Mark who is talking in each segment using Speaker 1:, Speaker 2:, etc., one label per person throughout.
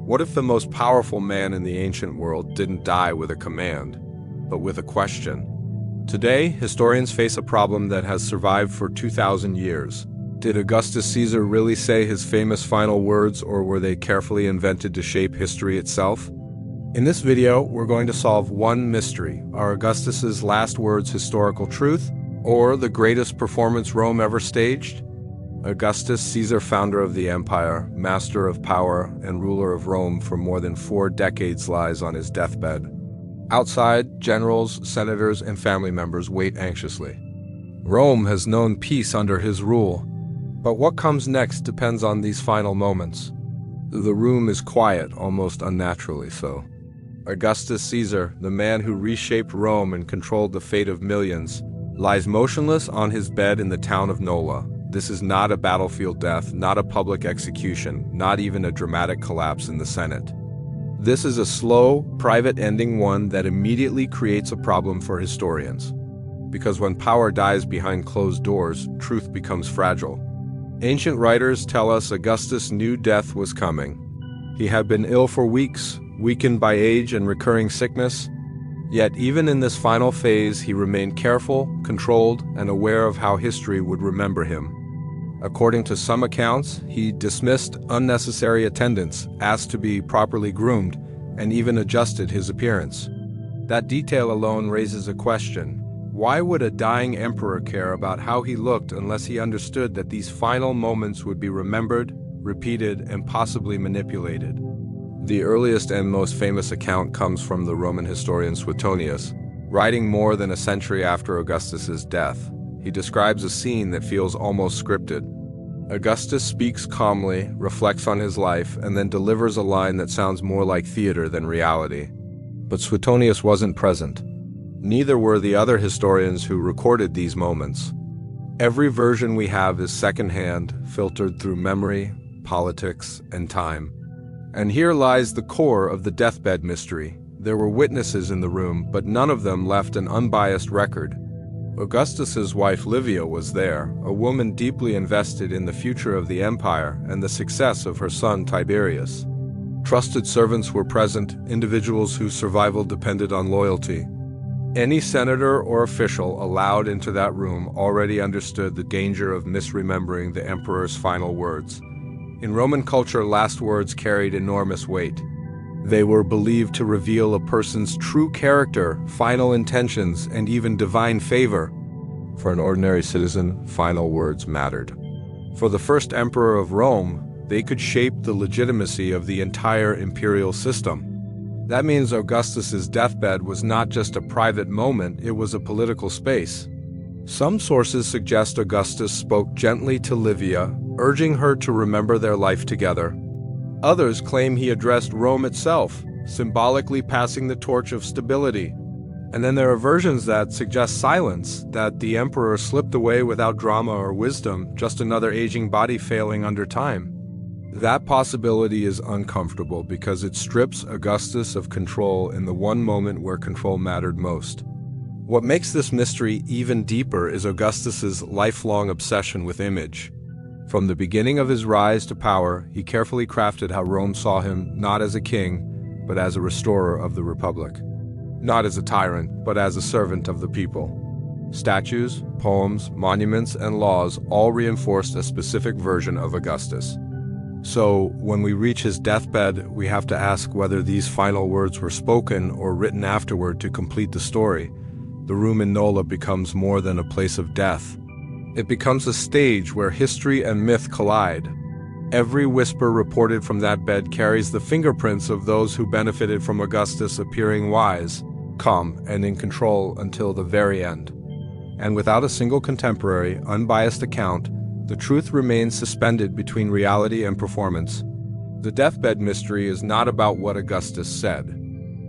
Speaker 1: What if the most powerful man in the ancient world didn't die with a command, but with a question? Today, historians face a problem that has survived for 2,000 years. Did Augustus Caesar really say his famous final words, or were they carefully invented to shape history itself? In this video, we're going to solve one mystery. Are Augustus's last words historical truth, or the greatest performance Rome ever staged? Augustus Caesar, founder of the empire, master of power, and ruler of Rome for more than 4 decades, lies on his deathbed. Outside, generals, senators, and family members wait anxiously. Rome has known peace under his rule, but what comes next depends on these final moments. The room is quiet, almost unnaturally so. Augustus Caesar, the man who reshaped Rome and controlled the fate of millions, lies motionless on his bed in the town of Nola. This is not a battlefield death, not a public execution, not even a dramatic collapse in the Senate. This is a slow, private ending, one that immediately creates a problem for historians. Because when power dies behind closed doors, truth becomes fragile. Ancient writers tell us Augustus knew death was coming. He had been ill for weeks, weakened by age and recurring sickness. Yet even in this final phase, he remained careful, controlled, and aware of how history would remember him. According to some accounts, he dismissed unnecessary attendance, asked to be properly groomed, and even adjusted his appearance. That detail alone raises a question. Why would a dying emperor care about how he looked unless he understood that these final moments would be remembered, repeated, and possibly manipulated? The earliest and most famous account comes from the Roman historian Suetonius, writing more than a century after Augustus's death. He describes a scene that feels almost scripted. Augustus speaks calmly, reflects on his life, and then delivers a line that sounds more like theater than reality. But Suetonius wasn't present. Neither were the other historians who recorded these moments. Every version we have is secondhand, filtered through memory, politics, and time. And here lies the core of the deathbed mystery. There were witnesses in the room, but none of them left an unbiased record. Augustus's wife Livia was there, a woman deeply invested in the future of the empire and the success of her son Tiberius. Trusted servants were present, individuals whose survival depended on loyalty. Any senator or official allowed into that room already understood the danger of misremembering the emperor's final words. In Roman culture, last words carried enormous weight. They were believed to reveal a person's true character, final intentions, and even divine favor. For an ordinary citizen, final words mattered. For the first emperor of Rome, they could shape the legitimacy of the entire imperial system. That means Augustus's deathbed was not just a private moment, it was a political space. Some sources suggest Augustus spoke gently to Livia, urging her to remember their life together. Others claim he addressed Rome itself, symbolically passing the torch of stability. And then there are versions that suggest silence, that the emperor slipped away without drama or wisdom, just another aging body failing under time. That possibility is uncomfortable because it strips Augustus of control in the one moment where control mattered most. What makes this mystery even deeper is Augustus's lifelong obsession with image. From the beginning of his rise to power, he carefully crafted how Rome saw him, not as a king, but as a restorer of the republic. Not as a tyrant, but as a servant of the people. Statues, poems, monuments, and laws all reinforced a specific version of Augustus. So, when we reach his deathbed, we have to ask whether these final words were spoken or written afterward to complete the story. The room in Nola becomes more than a place of death. It becomes a stage where history and myth collide. Every whisper reported from that bed carries the fingerprints of those who benefited from Augustus appearing wise, calm, and in control until the very end. And without a single contemporary, unbiased account, the truth remains suspended between reality and performance. The deathbed mystery is not about what Augustus said.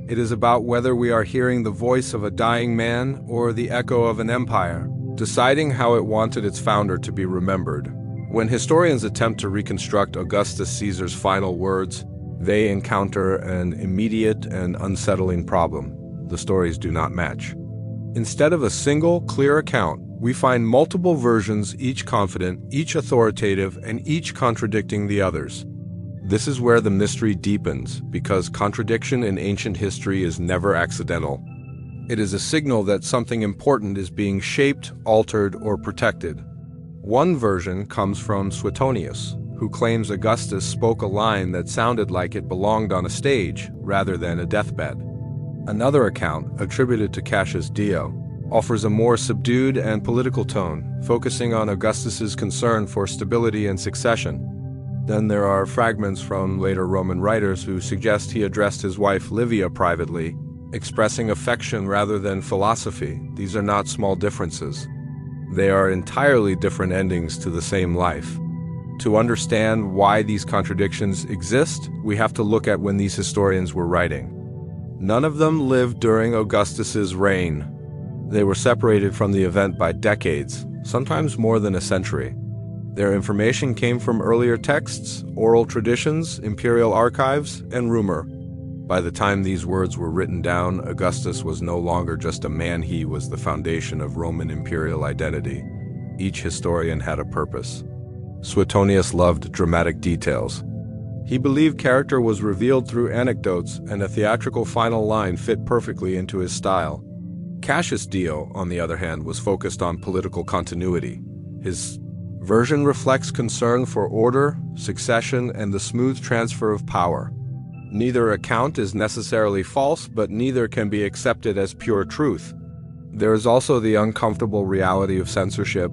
Speaker 1: It is about whether we are hearing the voice of a dying man or the echo of an empire, deciding how it wanted its founder to be remembered. When historians attempt to reconstruct Augustus Caesar's final words, they encounter an immediate and unsettling problem. The stories do not match. Instead of a single, clear account, we find multiple versions, each confident, each authoritative, and each contradicting the others. This is where the mystery deepens, because contradiction in ancient history is never accidental. It is a signal that something important is being shaped, altered, or protected. One version comes from Suetonius, who claims Augustus spoke a line that sounded like it belonged on a stage rather than a deathbed. Another account, attributed to Cassius Dio, offers a more subdued and political tone, focusing on Augustus's concern for stability and succession. Then there are fragments from later Roman writers who suggest he addressed his wife Livia privately, expressing affection rather than philosophy. These are not small differences. They are entirely different endings to the same life. To understand why these contradictions exist, we have to look at when these historians were writing. None of them lived during Augustus's reign. They were separated from the event by decades, sometimes more than a century. Their information came from earlier texts, oral traditions, imperial archives, and rumor. By the time these words were written down, Augustus was no longer just a man. He was the foundation of Roman imperial identity. Each historian had a purpose. Suetonius loved dramatic details. He believed character was revealed through anecdotes, and a theatrical final line fit perfectly into his style. Cassius Dio, on the other hand, was focused on political continuity. His version reflects concern for order, succession, and the smooth transfer of power. Neither account is necessarily false, but neither can be accepted as pure truth. There is also the uncomfortable reality of censorship.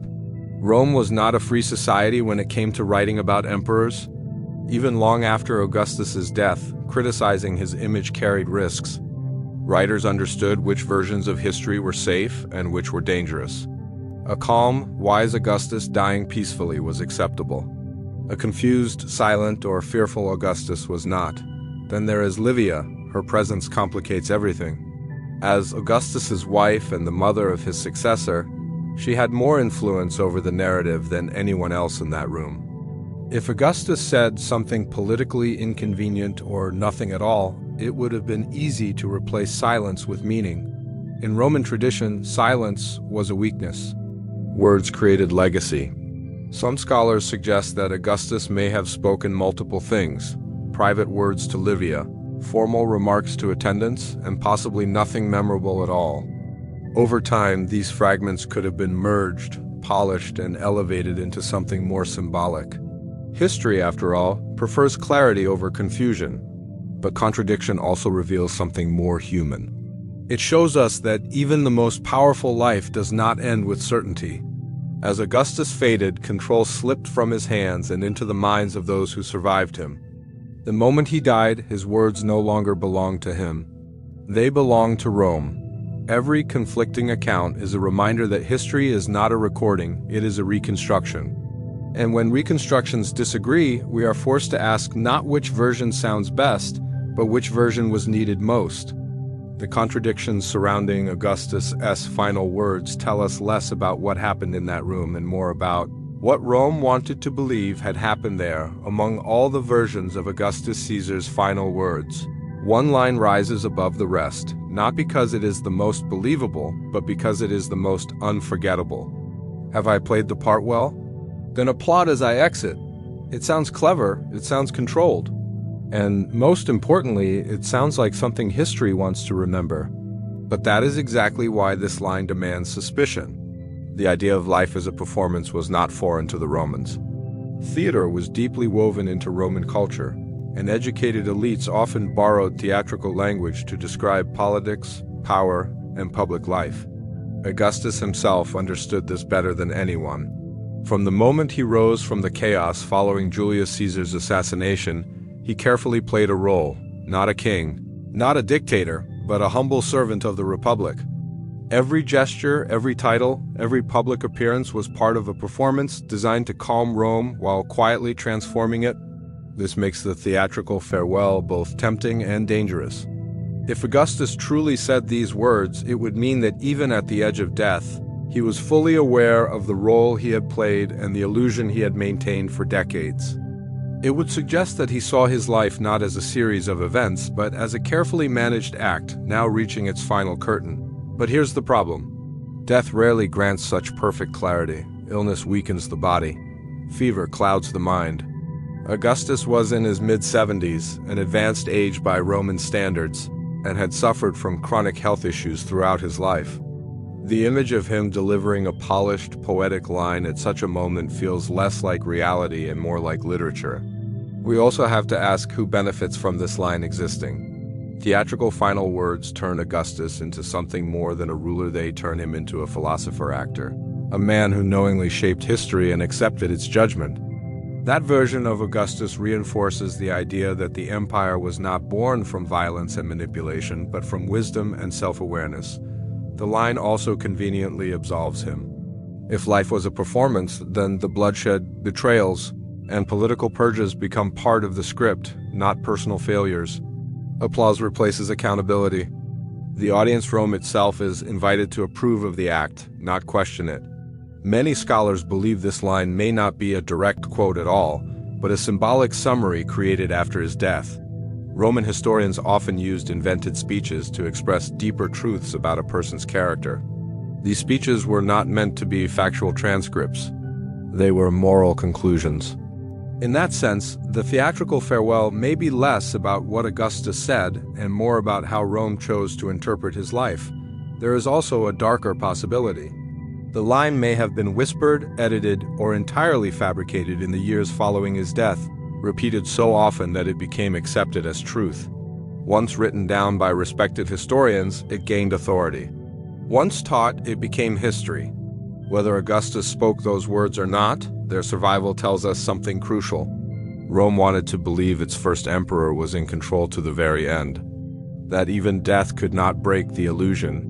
Speaker 1: Rome was not a free society when it came to writing about emperors. Even long after Augustus's death, criticizing his image carried risks. Writers understood which versions of history were safe and which were dangerous. A calm, wise Augustus dying peacefully was acceptable. A confused, silent, or fearful Augustus was not. Then there is Livia. Her presence complicates everything. As Augustus's wife and the mother of his successor, she had more influence over the narrative than anyone else in that room. If Augustus said something politically inconvenient or nothing at all, it would have been easy to replace silence with meaning. In Roman tradition, silence was a weakness. Words created legacy. Some scholars suggest that Augustus may have spoken multiple things: private words to Livia, formal remarks to attendants, and possibly nothing memorable at all. Over time, these fragments could have been merged, polished, and elevated into something more symbolic. History, after all, prefers clarity over confusion, but contradiction also reveals something more human. It shows us that even the most powerful life does not end with certainty. As Augustus faded, control slipped from his hands and into the minds of those who survived him. The moment he died, his words no longer belonged to him. They belonged to Rome. Every conflicting account is a reminder that history is not a recording, it is a reconstruction. And when reconstructions disagree, we are forced to ask not which version sounds best, but which version was needed most. The contradictions surrounding Augustus' final words tell us less about what happened in that room and more about what Rome wanted to believe had happened there. Among all the versions of Augustus Caesar's final words, one line rises above the rest, not because it is the most believable, but because it is the most unforgettable. Have I played the part well? Then applaud as I exit. It sounds clever, it sounds controlled. And most importantly, it sounds like something history wants to remember. But that is exactly why this line demands suspicion. The idea of life as a performance was not foreign to the Romans. Theater was deeply woven into Roman culture, and educated elites often borrowed theatrical language to describe politics, power, and public life. Augustus himself understood this better than anyone. From the moment he rose from the chaos following Julius Caesar's assassination, he carefully played a role, not a king, not a dictator, but a humble servant of the Republic. Every gesture, every title, every public appearance was part of a performance designed to calm Rome while quietly transforming it. This makes the theatrical farewell both tempting and dangerous. If Augustus truly said these words, it would mean that even at the edge of death, he was fully aware of the role he had played and the illusion he had maintained for decades. It would suggest that he saw his life not as a series of events, but as a carefully managed act, now reaching its final curtain. But here's the problem. Death rarely grants such perfect clarity. Illness weakens the body. Fever clouds the mind. Augustus was in his mid-70s, an advanced age by Roman standards, and had suffered from chronic health issues throughout his life. The image of him delivering a polished, poetic line at such a moment feels less like reality and more like literature. We also have to ask who benefits from this line existing. Theatrical final words turn Augustus into something more than a ruler. They turn him into a philosopher-actor, a man who knowingly shaped history and accepted its judgment. That version of Augustus reinforces the idea that the empire was not born from violence and manipulation, but from wisdom and self-awareness. The line also conveniently absolves him. If life was a performance, then the bloodshed, betrayals, and political purges become part of the script, not personal failures. Applause replaces accountability. The audience room itself is invited to approve of the act, not question it. Many scholars believe this line may not be a direct quote at all, but a symbolic summary created after his death. Roman historians often used invented speeches to express deeper truths about a person's character. These speeches were not meant to be factual transcripts. They were moral conclusions. In that sense, the theatrical farewell may be less about what Augustus said and more about how Rome chose to interpret his life. There is also a darker possibility. The line may have been whispered, edited, or entirely fabricated in the years following his death, repeated so often that it became accepted as truth. Once written down by respected historians, it gained authority. Once taught, it became history. Whether Augustus spoke those words or not, their survival tells us something crucial. Rome wanted to believe its first emperor was in control to the very end. That even death could not break the illusion.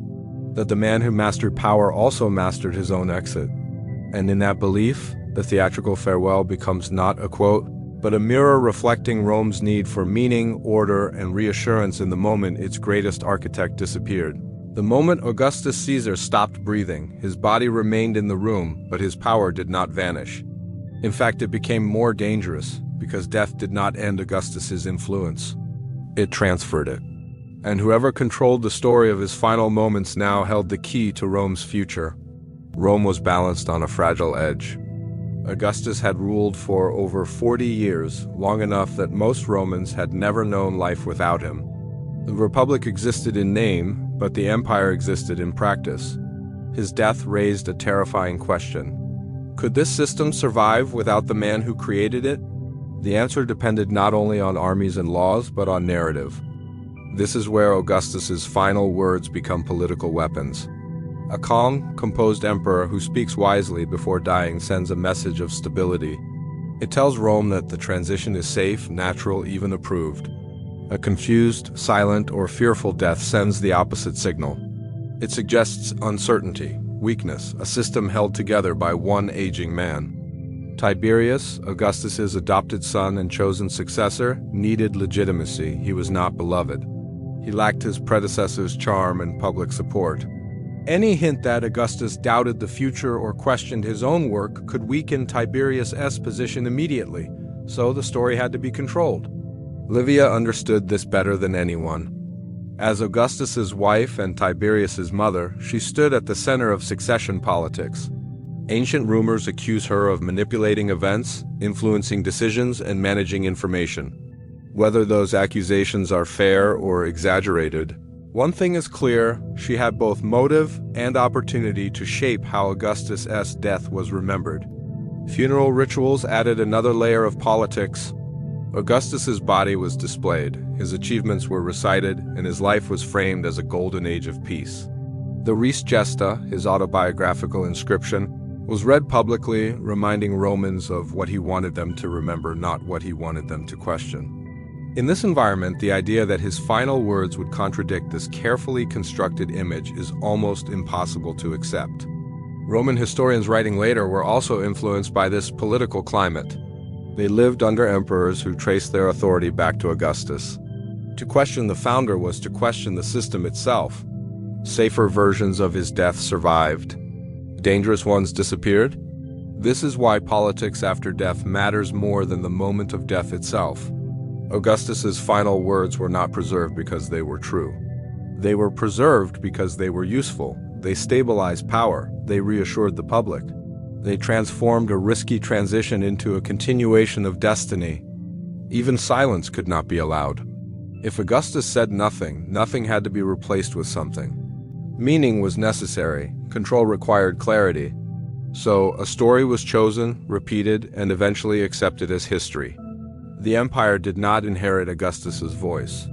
Speaker 1: That the man who mastered power also mastered his own exit. And in that belief, the theatrical farewell becomes not a quote, but a mirror reflecting Rome's need for meaning, order, and reassurance in the moment its greatest architect disappeared. The moment Augustus Caesar stopped breathing, his body remained in the room, but his power did not vanish. In fact, it became more dangerous, because death did not end Augustus's influence. It transferred it. And whoever controlled the story of his final moments now held the key to Rome's future. Rome was balanced on a fragile edge. Augustus had ruled for over 40 years, long enough that most Romans had never known life without him. The Republic existed in name, but the empire existed in practice. His death raised a terrifying question. Could this system survive without the man who created it? The answer depended not only on armies and laws, but on narrative. This is where Augustus's final words become political weapons. A calm, composed emperor who speaks wisely before dying sends a message of stability. It tells Rome that the transition is safe, natural, even approved. A confused, silent, or fearful death sends the opposite signal. It suggests uncertainty, weakness, a system held together by one aging man. Tiberius, Augustus's adopted son and chosen successor, needed legitimacy. He was not beloved. He lacked his predecessor's charm and public support. Any hint that Augustus doubted the future or questioned his own work could weaken Tiberius's position immediately, so the story had to be controlled. Livia understood this better than anyone. As Augustus's wife and Tiberius's mother, she stood at the center of succession politics. Ancient rumors accuse her of manipulating events, influencing decisions, and managing information. Whether those accusations are fair or exaggerated, one thing is clear: she had both motive and opportunity to shape how Augustus's death was remembered. Funeral rituals added another layer of politics. Augustus's body was displayed, his achievements were recited, and his life was framed as a golden age of peace. The Res Gesta, his autobiographical inscription, was read publicly, reminding Romans of what he wanted them to remember, not what he wanted them to question. In this environment, the idea that his final words would contradict this carefully constructed image is almost impossible to accept. Roman historians writing later were also influenced by this political climate. They lived under emperors who traced their authority back to Augustus. To question the founder was to question the system itself. Safer versions of his death survived. Dangerous ones disappeared. This is why politics after death matters more than the moment of death itself. Augustus's final words were not preserved because they were true. They were preserved because they were useful. They stabilized power. They reassured the public. They transformed a risky transition into a continuation of destiny. Even silence could not be allowed. If Augustus said nothing, nothing had to be replaced with something. Meaning was necessary, control required clarity. So, a story was chosen, repeated, and eventually accepted as history. The empire did not inherit Augustus's voice.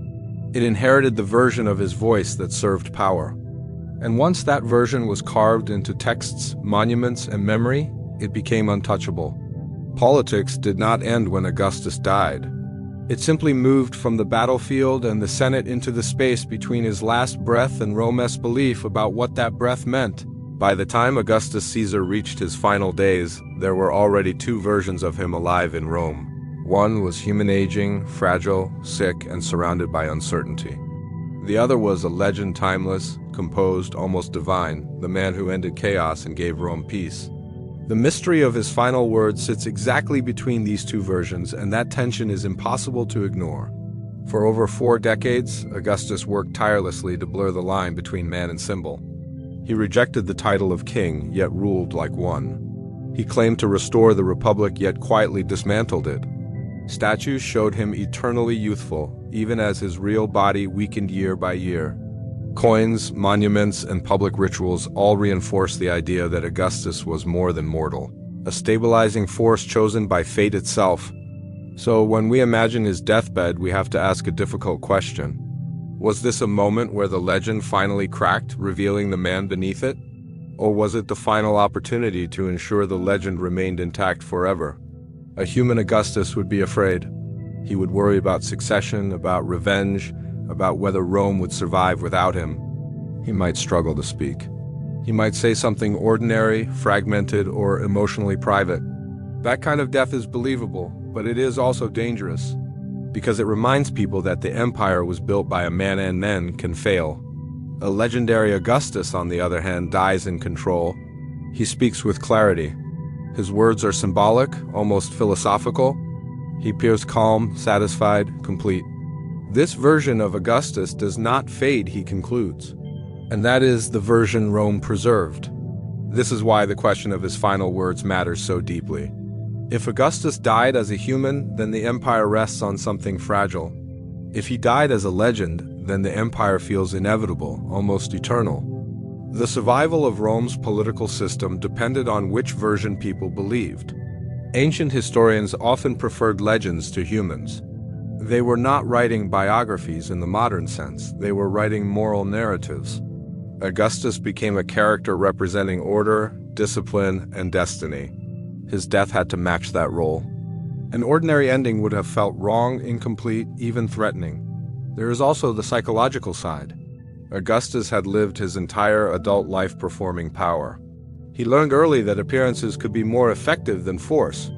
Speaker 1: It inherited the version of his voice that served power. And once that version was carved into texts, monuments, and memory, it became untouchable. Politics did not end when Augustus died. It simply moved from the battlefield and the Senate into the space between his last breath and Rome's belief about what that breath meant. By the time Augustus Caesar reached his final days, there were already two versions of him alive in Rome. One was human aging, fragile, sick, and surrounded by uncertainty. The other was a legend timeless, composed, almost divine, the man who ended chaos and gave Rome peace. The mystery of his final words sits exactly between these two versions, and that tension is impossible to ignore. For over 4 decades, Augustus worked tirelessly to blur the line between man and symbol. He rejected the title of king, yet ruled like one. He claimed to restore the republic, yet quietly dismantled it. Statues showed him eternally youthful, even as his real body weakened year by year. Coins, monuments, and public rituals all reinforced the idea that Augustus was more than mortal, a stabilizing force chosen by fate itself. So when we imagine his deathbed, we have to ask a difficult question. Was this a moment where the legend finally cracked, revealing the man beneath it? Or was it the final opportunity to ensure the legend remained intact forever? A human Augustus would be afraid. He would worry about succession, about revenge, about whether Rome would survive without him. He might struggle to speak. He might say something ordinary, fragmented, or emotionally private. That kind of death is believable, but it is also dangerous, because it reminds people that the empire was built by a man and men can fail. A legendary Augustus, on the other hand, dies in control. He speaks with clarity. His words are symbolic, almost philosophical. He appears calm, satisfied, complete. This version of Augustus does not fade, he concludes. And that is the version Rome preserved. This is why the question of his final words matters so deeply. If Augustus died as a human, then the empire rests on something fragile. If he died as a legend, then the empire feels inevitable, almost eternal. The survival of Rome's political system depended on which version people believed. Ancient historians often preferred legends to humans. They were not writing biographies in the modern sense, they were writing moral narratives. Augustus became a character representing order, discipline, and destiny. His death had to match that role. An ordinary ending would have felt wrong, incomplete, even threatening. There is also the psychological side. Augustus had lived his entire adult life performing power. He learned early that appearances could be more effective than force.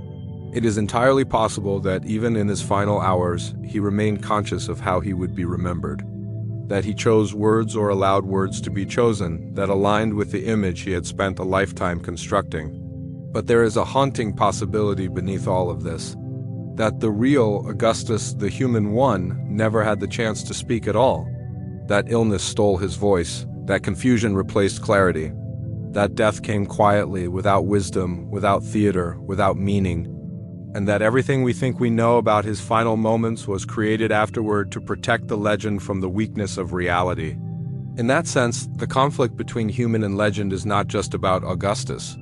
Speaker 1: It is entirely possible that even in his final hours, he remained conscious of how he would be remembered. That he chose words or allowed words to be chosen that aligned with the image he had spent a lifetime constructing. But there is a haunting possibility beneath all of this. That the real Augustus, the human one, never had the chance to speak at all. That illness stole his voice. That confusion replaced clarity. That death came quietly, without wisdom, without theater, without meaning. And that everything we think we know about his final moments was created afterward to protect the legend from the weakness of reality. In that sense, the conflict between human and legend is not just about Augustus.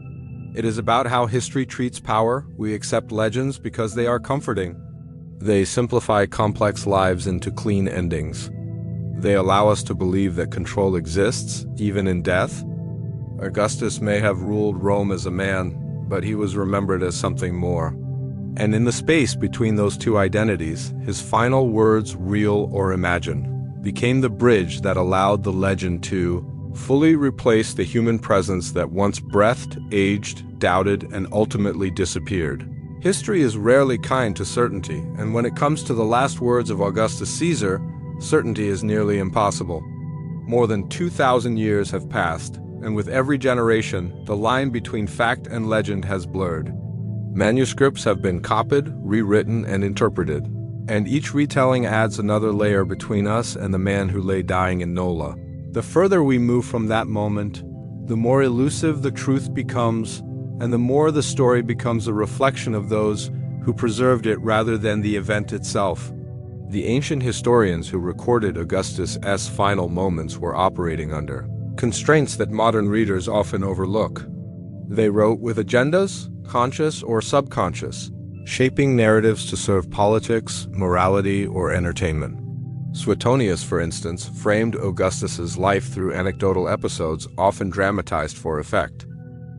Speaker 1: It is about how history treats power. We accept legends because they are comforting. They simplify complex lives into clean endings. They allow us to believe that control exists, even in death. Augustus may have ruled Rome as a man, but he was remembered as something more. And in the space between those two identities, his final words, real or imagined, became the bridge that allowed the legend to fully replace the human presence that once breathed, aged, doubted, and ultimately disappeared. History is rarely kind to certainty, and when it comes to the last words of Augustus Caesar, certainty is nearly impossible. More than 2,000 years have passed, and with every generation, the line between fact and legend has blurred. Manuscripts have been copied, rewritten, and interpreted, and each retelling adds another layer between us and the man who lay dying in Nola. The further we move from that moment, the more elusive the truth becomes, and the more the story becomes a reflection of those who preserved it rather than the event itself. The ancient historians who recorded Augustus' final moments were operating under constraints that modern readers often overlook. They wrote with agendas, conscious or subconscious, shaping narratives to serve politics, morality, or entertainment. Suetonius, for instance, framed Augustus's life through anecdotal episodes often dramatized for effect.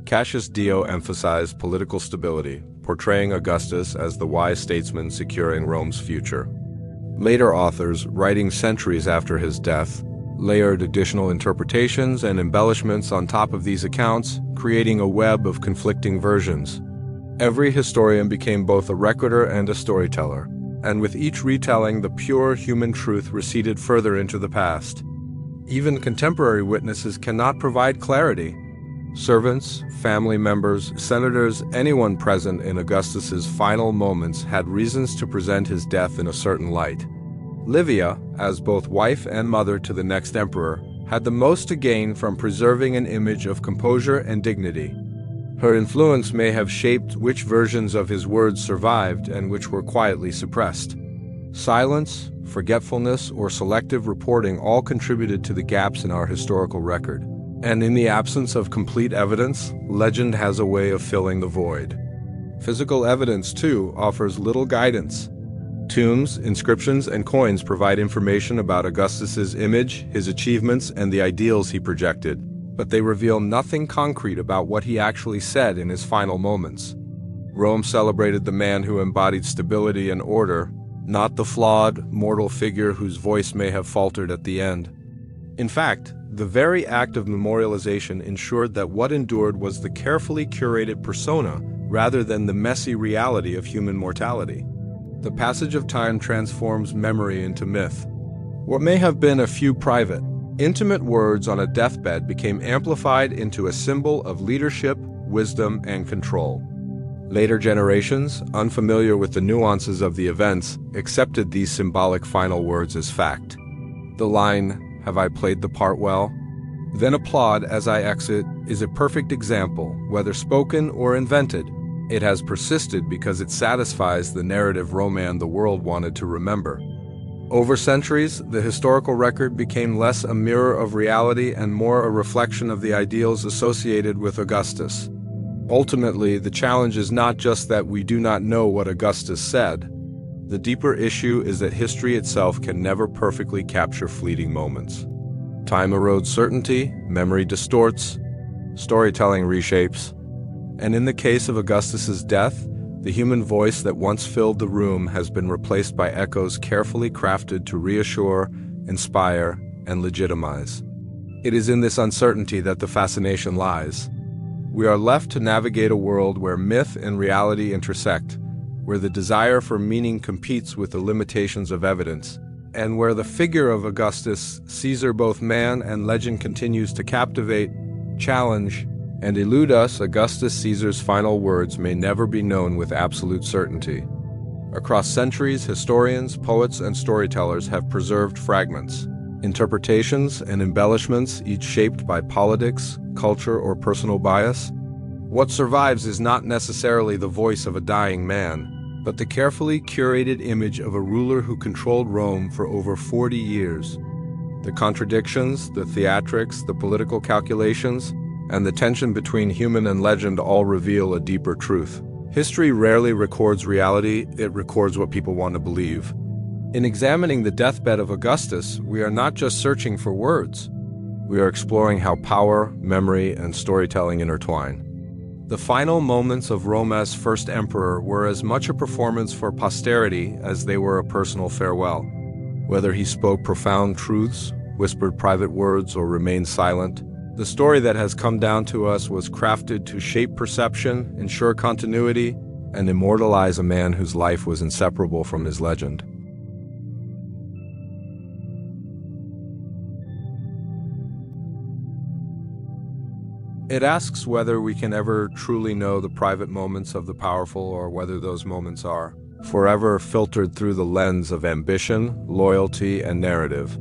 Speaker 1: Cassius Dio emphasized political stability, portraying Augustus as the wise statesman securing Rome's future. Later authors, writing centuries after his death, layered additional interpretations and embellishments on top of these accounts, creating a web of conflicting versions. Every historian became both a recorder and a storyteller, and with each retelling, the pure human truth receded further into the past. Even contemporary witnesses cannot provide clarity. Servants, family members, senators, anyone present in Augustus's final moments had reasons to present his death in a certain light. Livia, as both wife and mother to the next emperor, had the most to gain from preserving an image of composure and dignity. Her influence may have shaped which versions of his words survived and which were quietly suppressed. Silence, forgetfulness, or selective reporting all contributed to the gaps in our historical record. And in the absence of complete evidence, legend has a way of filling the void. Physical evidence, too, offers little guidance. Tombs, inscriptions, and coins provide information about Augustus's image, his achievements, and the ideals he projected, but they reveal nothing concrete about what he actually said in his final moments. Rome celebrated the man who embodied stability and order, not the flawed, mortal figure whose voice may have faltered at the end. In fact, the very act of memorialization ensured that what endured was the carefully curated persona rather than the messy reality of human mortality. The passage of time transforms memory into myth. What may have been a few private, intimate words on a deathbed became amplified into a symbol of leadership, wisdom, and control. Later generations, unfamiliar with the nuances of the events, accepted these symbolic final words as fact. The line, "Have I played the part well? Then applaud as I exit," is a perfect example, whether spoken or invented. It has persisted because it satisfies the narrative Roman the world wanted to remember. Over centuries, the historical record became less a mirror of reality and more a reflection of the ideals associated with Augustus. Ultimately, the challenge is not just that we do not know what Augustus said. The deeper issue is that history itself can never perfectly capture fleeting moments. Time erodes certainty, memory distorts, storytelling reshapes. And in the case of Augustus's death, the human voice that once filled the room has been replaced by echoes carefully crafted to reassure, inspire, and legitimize. It is in this uncertainty that the fascination lies. We are left to navigate a world where myth and reality intersect, where the desire for meaning competes with the limitations of evidence, and where the figure of Augustus Caesar, both man and legend, continues to captivate, challenge, and elude us. Augustus Caesar's final words may never be known with absolute certainty. Across centuries, historians, poets, and storytellers have preserved fragments, interpretations, and embellishments, each shaped by politics, culture, or personal bias. What survives is not necessarily the voice of a dying man, but the carefully curated image of a ruler who controlled Rome for over 40 years. The contradictions, the theatrics, the political calculations, and the tension between human and legend all reveal a deeper truth. History rarely records reality, it records what people want to believe. In examining the deathbed of Augustus, we are not just searching for words. We are exploring how power, memory, and storytelling intertwine. The final moments of Rome's first emperor were as much a performance for posterity as they were a personal farewell. Whether he spoke profound truths, whispered private words, or remained silent, the story that has come down to us was crafted to shape perception, ensure continuity, and immortalize a man whose life was inseparable from his legend. It asks whether we can ever truly know the private moments of the powerful, or whether those moments are forever filtered through the lens of ambition, loyalty, and narrative.